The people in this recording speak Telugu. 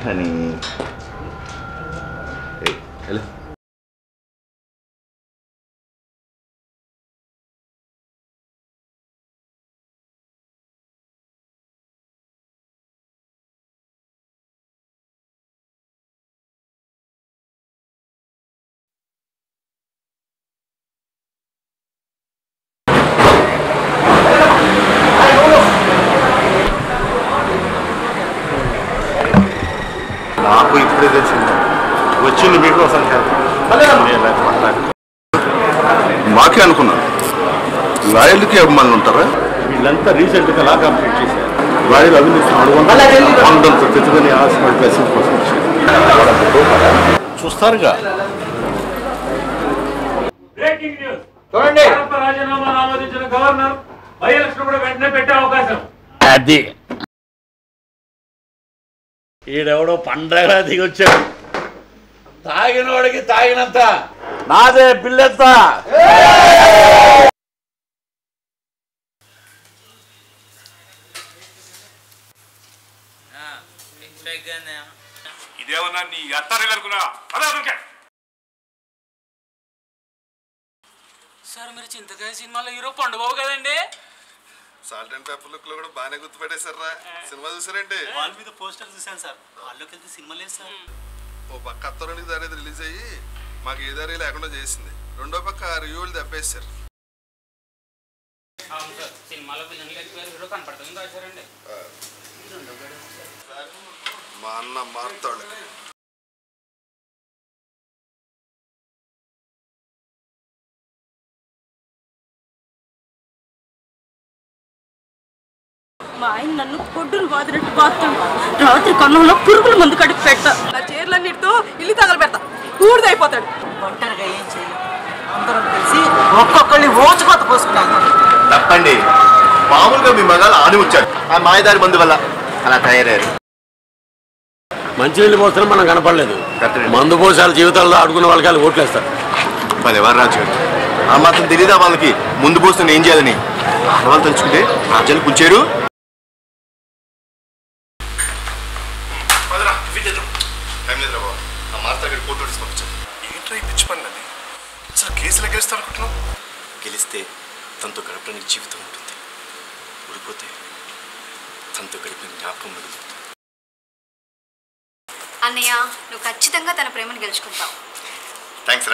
హనీ ఎలా నాకు ఇప్పుడే తెలిసింది వచ్చింది మీకోసం మాకే అనుకున్నాను లాయర్లకి అభిమానులు ఉంటారా వీళ్ళంతా రీసెంట్గా లా కంప్లీట్ చేశారు లాయర్లు అవినీతి తెచ్చుకొని హాస్పిటల్ ప్లేసింగ్ కోసం చూస్తారుగా రాజీనామా ఆమోదించిన గవర్నర్ బై ఎలక్షన్ కూడా వెంటనే పెట్టే అవకాశం అది ఈడెవడో పండగ దిగొచ్చాడు తాగినోడికి తాగినంత నాదే బిల్లెంత ఇదేమన్నా నీ అత్తారేలనుకున్నా సార్ మీరు చింతకాయ సినిమాలో హీరో పండుబాబు కదండి సాల్ట్ అండ్ పేపర్ లుక్ లో కూడా బాగానే గుర్తుపెట్టేశారా సినిమా చూసారండి వాళ్ళ మీద పోస్టర్ చూసాను సార్ వాళ్ళకి వెళ్తే సినిమా లేదు సార్ ఓ పక్క అత్తరునికి దారి రిలీజ్ అయ్యి మాకు ఏ దారి లేకుండా చేసింది రెండో పక్క రివ్యూలు దెబ్బేశారు సినిమాలో హీరో కనపడుతుంది రాశారండి మా అన్న మారుతాడు మా ఆయన నన్ను పొడ్డులు బాదినట్టు బాగుతాడు రాత్రి కన్నంలో పురుగుల మందు కడుపు పెట్ట నా చీరలన్నిటితో ఇల్లు తగల పెడతా ఊడిదైపోతాడు ఒంటరిగా ఏం చేయాలి అందరం కలిసి ఒక్కొక్కరిని ఓచుకోత పోసుకున్నాను తప్పండి మామూలుగా మీ మగాళ్ళు ఆని వచ్చాడు ఆ మాయదారి మందు వల్ల అలా తయారయ్యారు మంచినీళ్ళు పోస్తే మనం కనపడలేదు మందు పోసాల జీవితాల్లో ఆడుకున్న వాళ్ళకి వాళ్ళు ఓట్లేస్తారు మరి ఎవరు రాజు ఆ మాత్రం తెలీదా వాళ్ళకి ముందు పోస్తే ఏం చేయాలని వాళ్ళు తలుచుకుంటే రాజ్యాలు కూర్చారు కేసులు గెలుస్తా అనుకుంటున్నావు గెలిస్తే తనతో గడపడానికి జీవితం ఉంటుంది ఓడిపోతే తనతో గడిపిన జ్ఞాపకం మిగులుతుంది అన్నయ్య నువ్వు ఖచ్చితంగా తన ప్రేమను గెలుచుకుంటావు థ్యాంక్స్ రా